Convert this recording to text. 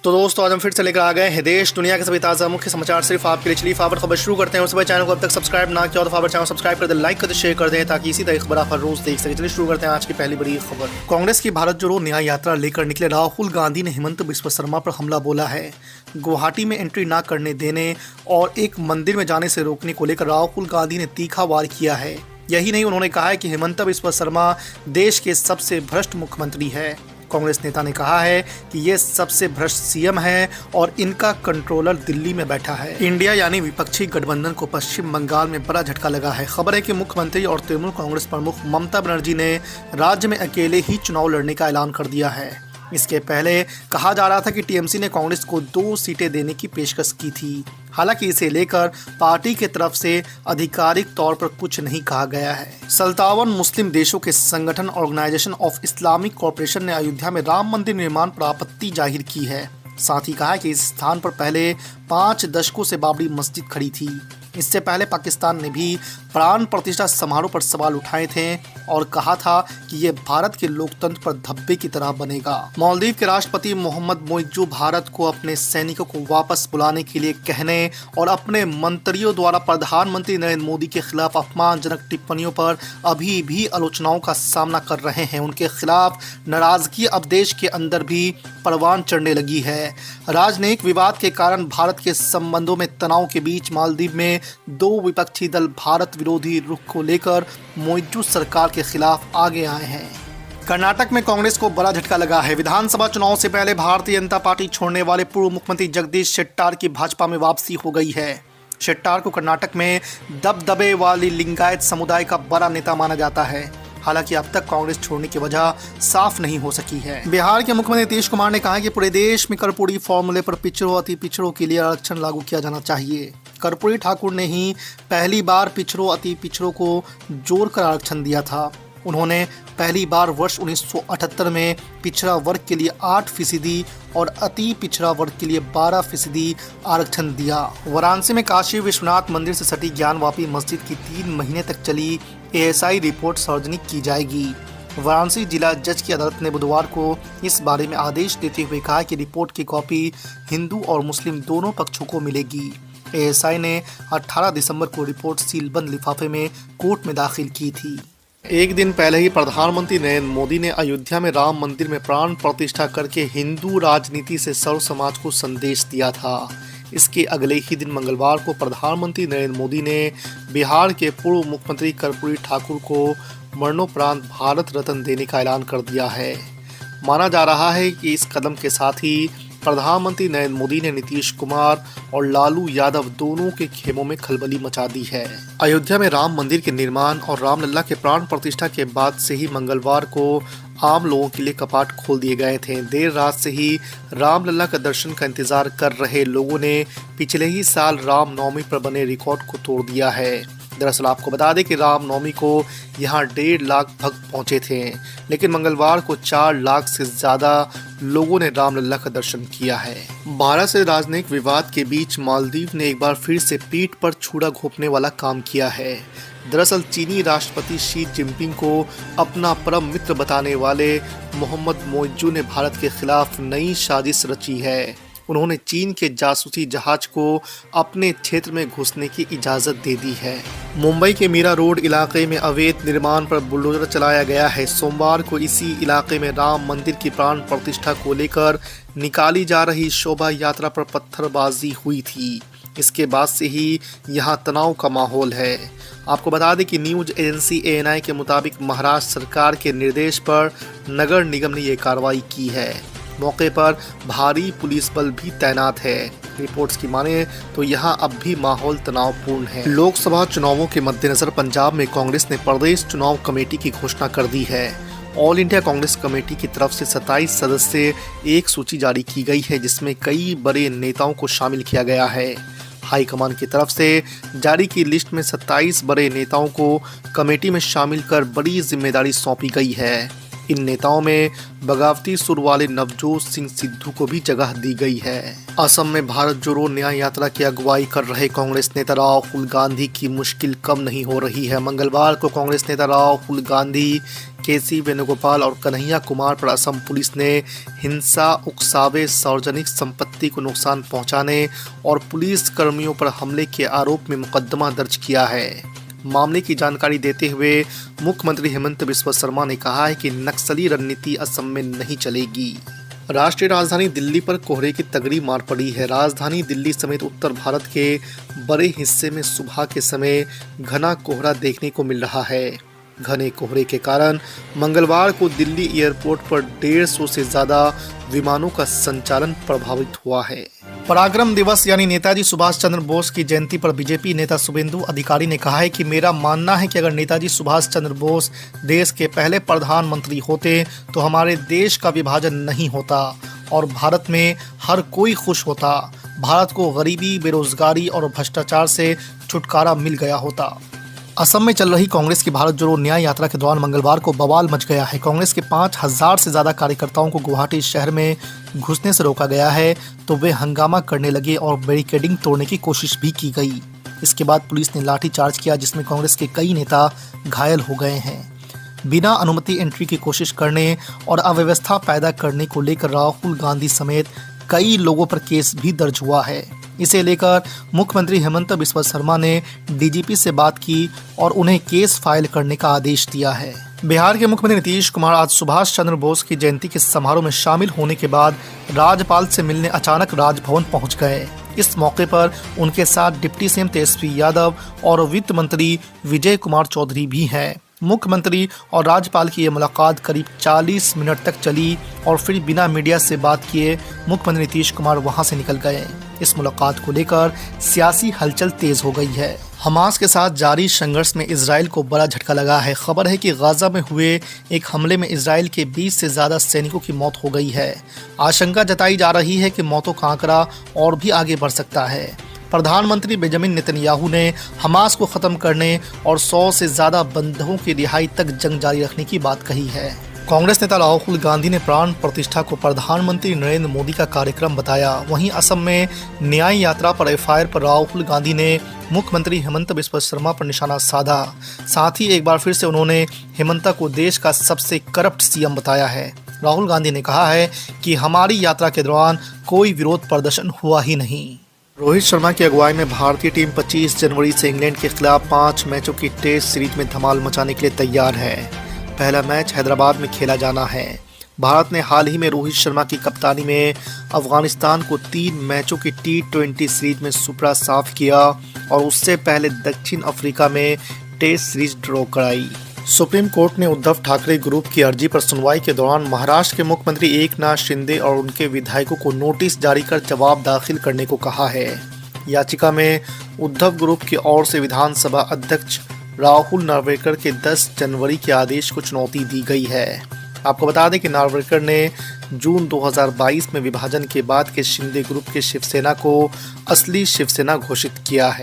तो दोस्तों आज हम फिर से लेकर आ गए हैं देश दुनिया के सभी ताज़ा मुख्य समाचार सिर्फ आपके लिए। चलिए फॉरवर्ड खबर शुरू करते हैं। उससे पहले चैनल को अब तक सब्सक्राइब ना किया तो फॉरवर्ड चैनल सब्सक्राइब कर दे, लाइक कर दे, शेयर कर दें ताकि इसी तरह खबर आप हर रोज देख सकें। चलिए शुरू करते हैं आज की पहली बड़ी खबर। कांग्रेस की भारत जोड़ो न्याय यात्रा लेकर निकले राहुल गांधी ने हेमंत बिस्वा शर्मा पर हमला बोला है। गुवाहाटी में एंट्री न करने देने और एक मंदिर में जाने से रोकने को लेकर राहुल गांधी ने तीखा वार किया है। यही नहीं, उन्होंने कहा है कि हेमंत बिस्वा शर्मा देश के सबसे भ्रष्ट मुख्यमंत्री है। कांग्रेस नेता ने कहा है कि ये सबसे भ्रष्ट सीएम है और इनका कंट्रोलर दिल्ली में बैठा है। इंडिया यानी विपक्षी गठबंधन को पश्चिम बंगाल में बड़ा झटका लगा है। खबर है कि मुख्यमंत्री और तृणमूल कांग्रेस प्रमुख ममता बनर्जी ने राज्य में अकेले ही चुनाव लड़ने का ऐलान कर दिया है। इसके पहले कहा जा रहा था कि टीएमसी ने कांग्रेस को 2 सीटें देने की पेशकश की थी। हालांकि इसे लेकर पार्टी की तरफ से आधिकारिक तौर पर कुछ नहीं कहा गया है। 57 मुस्लिम देशों के संगठन ऑर्गेनाइजेशन ऑफ इस्लामिक कॉरपोरेशन ने अयोध्या में राम मंदिर निर्माण पर आपत्ति जाहिर की है। साथ ही कहा है कि इस स्थान पर पहले 5 दशकों से बाबरी मस्जिद खड़ी थी। इससे पहले पाकिस्तान ने भी प्राण प्रतिष्ठा समारोह पर सवाल उठाए थे और कहा था कि ये भारत के लोकतंत्र पर धब्बे की तरह बनेगा। मालदीव के राष्ट्रपति मोहम्मद मोइज्जू भारत को अपने सैनिकों को वापस बुलाने के लिए कहने और अपने मंत्रियों द्वारा प्रधानमंत्री नरेंद्र मोदी के खिलाफ अपमानजनक टिप्पणियों पर अभी भी आलोचनाओं का सामना कर रहे हैं। उनके खिलाफ नाराजगी अब देश के अंदर भी परवान चढ़ने लगी है। राजनयिक विवाद के कारण भारत के संबंधों में तनाव के बीच मालदीव में 2 विपक्षी दल भारत विरोधी रुख को लेकर मोइज्जू सरकार के खिलाफ आगे आए हैं। कर्नाटक में कांग्रेस को बड़ा झटका लगा है। विधानसभा चुनाव से पहले भारतीय जनता पार्टी छोड़ने वाले पूर्व मुख्यमंत्री जगदीश शेट्टार की भाजपा में वापसी हो गई है। शेट्टार को कर्नाटक में दबदबे वाली लिंगायत समुदाय का बड़ा नेता माना जाता है। हालांकि अब तक कांग्रेस छोड़ने की वजह साफ नहीं हो सकी है। बिहार के मुख्यमंत्री नीतीश कुमार ने कहा कि पूरे देश में कर्पूरी फॉर्मूले पर पिछड़ों अति पिछड़ों के लिए आरक्षण लागू किया जाना चाहिए। कर्पूरी ठाकुर ने ही पहली बार पिछड़ों अति पिछड़ों को जोड़कर आरक्षण दिया था। उन्होंने पहली बार वर्ष 1978 में पिछड़ा वर्ग के लिए 8% और अति पिछड़ा वर्ग के लिए 12% आरक्षण दिया। वाराणसी में काशी विश्वनाथ मंदिर से सटी ज्ञानवापी मस्जिद की 3 महीने तक चली एएसआई रिपोर्ट सार्वजनिक की जाएगी। वाराणसी जिला जज की अदालत ने बुधवार को इस बारे में आदेश देते हुए कहा कि रिपोर्ट की कॉपी हिंदू और मुस्लिम दोनों पक्षों को मिलेगी। एएसआई ने 18 दिसंबर को रिपोर्ट सीलबंद लिफाफे में कोर्ट में दाखिल की थी। एक दिन पहले ही प्रधानमंत्री नरेंद्र मोदी ने अयोध्या में राम मंदिर में प्राण प्रतिष्ठा करके हिंदू राजनीति से सर्व समाज को संदेश दिया था। इसके अगले ही दिन मंगलवार को प्रधानमंत्री नरेंद्र मोदी ने बिहार के पूर्व मुख्यमंत्री कर्पूरी ठाकुर को मरणोपरांत भारत रत्न देने का ऐलान कर दिया है। माना जा रहा है कि इस कदम के साथ ही प्रधानमंत्री नरेंद्र मोदी ने नीतीश कुमार और लालू यादव दोनों के खेमों में खलबली मचा दी है। अयोध्या में राम मंदिर के निर्माण और रामलला के प्राण प्रतिष्ठा के बाद से ही मंगलवार को आम लोगों के लिए कपाट खोल दिए गए थे। देर रात से ही रामलला का दर्शन का इंतजार कर रहे लोगों ने पिछले ही साल रामनवमी पर बने रिकॉर्ड को तोड़ दिया है। दरअसल आपको बता दें कि रामनवमी को यहाँ 1.5 लाख भक्त पहुंचे थे, लेकिन मंगलवार को 4 लाख से ज्यादा लोगों ने रामलला का दर्शन किया है। भारत से राजनयिक विवाद के बीच मालदीव ने एक बार फिर से पीठ पर छुरा घोंपने वाला काम किया है। दरअसल चीनी राष्ट्रपति शी जिनपिंग को अपना परम मित्र बताने वाले मोहम्मद मोइज्जू ने भारत के खिलाफ नई साजिश रची है। उन्होंने चीन के जासूसी जहाज को अपने क्षेत्र में घुसने की इजाज़त दे दी है। मुंबई के मीरा रोड इलाके में अवैध निर्माण पर बुलडोजर चलाया गया है। सोमवार को इसी इलाके में राम मंदिर की प्राण प्रतिष्ठा को लेकर निकाली जा रही शोभा यात्रा पर पत्थरबाजी हुई थी। इसके बाद से ही यहाँ तनाव का माहौल है। आपको बता दें कि न्यूज एजेंसी एएनआई के मुताबिक महाराष्ट्र सरकार के निर्देश पर नगर निगम ने ये कार्रवाई की है। मौके पर भारी पुलिस बल भी तैनात है। रिपोर्ट्स की माने तो यहां अब भी माहौल तनावपूर्ण है। लोकसभा चुनावों के मद्देनजर पंजाब में कांग्रेस ने प्रदेश चुनाव कमेटी की घोषणा कर दी है। ऑल इंडिया कांग्रेस कमेटी की तरफ से 27 सदस्य एक सूची जारी की गई है, जिसमें कई बड़े नेताओं को शामिल किया गया है। हाईकमान की तरफ से जारी की लिस्ट में 27 बड़े नेताओं को कमेटी में शामिल कर बड़ी जिम्मेदारी सौंपी गई है। इन नेताओं में बगावती सुर वाले नवजोत सिंह सिद्धू को भी जगह दी गई है। असम में भारत जोड़ो न्याय यात्रा की अगुवाई कर रहे कांग्रेस नेता राहुल गांधी की मुश्किल कम नहीं हो रही है। मंगलवार को कांग्रेस नेता राहुल गांधी, केसी वेणुगोपाल और कन्हैया कुमार पर असम पुलिस ने हिंसा, उकसावे, सार्वजनिक संपत्ति को नुकसान पहुंचाने और पुलिस कर्मियों पर हमले के आरोप में मुकदमा दर्ज किया है। मामले की जानकारी देते हुए मुख्यमंत्री हेमंत बिस्वा शर्मा ने कहा है कि नक्सली रणनीति असम में नहीं चलेगी। राष्ट्रीय राजधानी दिल्ली पर कोहरे की तगड़ी मार पड़ी है। राजधानी दिल्ली समेत उत्तर भारत के बड़े हिस्से में सुबह के समय घना कोहरा देखने को मिल रहा है। घने कोहरे के कारण मंगलवार को दिल्ली एयरपोर्ट पर 150 से ज़्यादा विमानों का संचालन प्रभावित हुआ है। पराक्रम दिवस यानी नेताजी सुभाष चंद्र बोस की जयंती पर बीजेपी नेता शुभेंदु अधिकारी ने कहा है कि मेरा मानना है कि अगर नेताजी सुभाष चंद्र बोस देश के पहले प्रधानमंत्री होते तो हमारे देश का विभाजन नहीं होता और भारत में हर कोई खुश होता। भारत को गरीबी, बेरोजगारी और भ्रष्टाचार से छुटकारा मिल गया होता। असम में चल रही कांग्रेस की भारत जोड़ो न्याय यात्रा के दौरान मंगलवार को बवाल मच गया है। कांग्रेस के 5000 से ज़्यादा कार्यकर्ताओं को गुवाहाटी शहर में घुसने से रोका गया है तो वे हंगामा करने लगे और बैरिकेडिंग तोड़ने की कोशिश भी की गई। इसके बाद पुलिस ने लाठीचार्ज किया जिसमें कांग्रेस के कई नेता घायल हो गए हैं। बिना अनुमति एंट्री की कोशिश करने और अव्यवस्था पैदा करने को लेकर राहुल गांधी समेत कई लोगों पर केस भी दर्ज हुआ है। इसे लेकर मुख्यमंत्री हेमंत बिस्वा शर्मा ने डीजीपी से बात की और उन्हें केस फाइल करने का आदेश दिया है। बिहार के मुख्यमंत्री नीतीश कुमार आज सुभाष चंद्र बोस की जयंती के समारोह में शामिल होने के बाद राज्यपाल से मिलने अचानक राजभवन पहुंच गए। इस मौके पर उनके साथ डिप्टी सीएम तेजस्वी यादव और वित्त मंत्री विजय कुमार चौधरी भी हैं। मुख्यमंत्री और राज्यपाल की यह मुलाकात करीब 40 मिनट तक चली और फिर बिना मीडिया से बात किए मुख्यमंत्री नीतीश कुमार वहां से निकल गए। इस मुलाकात को लेकर सियासी हलचल तेज हो गई है। हमास के साथ जारी संघर्ष में इजराइल को बड़ा झटका लगा है। खबर है कि गाजा में हुए एक हमले में इजराइल के 20 से ज़्यादा सैनिकों की मौत हो गई है। आशंका जताई जा रही है कि मौतों का आंकड़ा और भी आगे बढ़ सकता है। प्रधानमंत्री बेंजामिन नेतन्याहू ने हमास को ख़त्म करने और 100 से ज़्यादा बंधकों की रिहाई तक जंग जारी रखने की बात कही है। कांग्रेस नेता राहुल गांधी ने प्राण प्रतिष्ठा को प्रधानमंत्री नरेंद्र मोदी का कार्यक्रम बताया। वहीं असम में न्याय यात्रा पर एफआईआर पर राहुल गांधी ने मुख्यमंत्री हेमंत बिस्वा शर्मा पर निशाना साधा। साथ ही एक बार फिर से उन्होंने हेमंता को देश का सबसे करप्ट सीएम बताया है। राहुल गांधी ने कहा है कि हमारी यात्रा के दौरान कोई विरोध प्रदर्शन हुआ ही नहीं। रोहित शर्मा की अगुवाई में भारतीय टीम 25 जनवरी से इंग्लैंड के खिलाफ 5 मैचों की टेस्ट सीरीज में धमाल मचाने के लिए तैयार है। पहला मैच हैदराबाद में खेला जाना है। भारत ने हाल ही में रोहित शर्मा की कप्तानी में अफगानिस्तान को 3 मैचों की T20 सीरीज में सुपड़ा साफ किया और उससे पहले दक्षिण अफ्रीका में टेस्ट सीरीज ड्रॉ कराई। सुप्रीम कोर्ट ने उद्धव ठाकरे ग्रुप की अर्जी पर सुनवाई के दौरान महाराष्ट्र के मुख्यमंत्री एकनाथ शिंदे और उनके विधायकों को नोटिस जारी कर जवाब दाखिल करने को कहा है। याचिका में उद्धव ग्रुप की ओर से विधानसभा अध्यक्ष राहुल नार्वेकर के 10 जनवरी के आदेश को चुनौती दी गई है। आपको बता दें कि नार्वेकर ने जून 2022 में विभाजन के बाद के शिंदे ग्रुप के शिवसेना को असली शिवसेना घोषित किया है।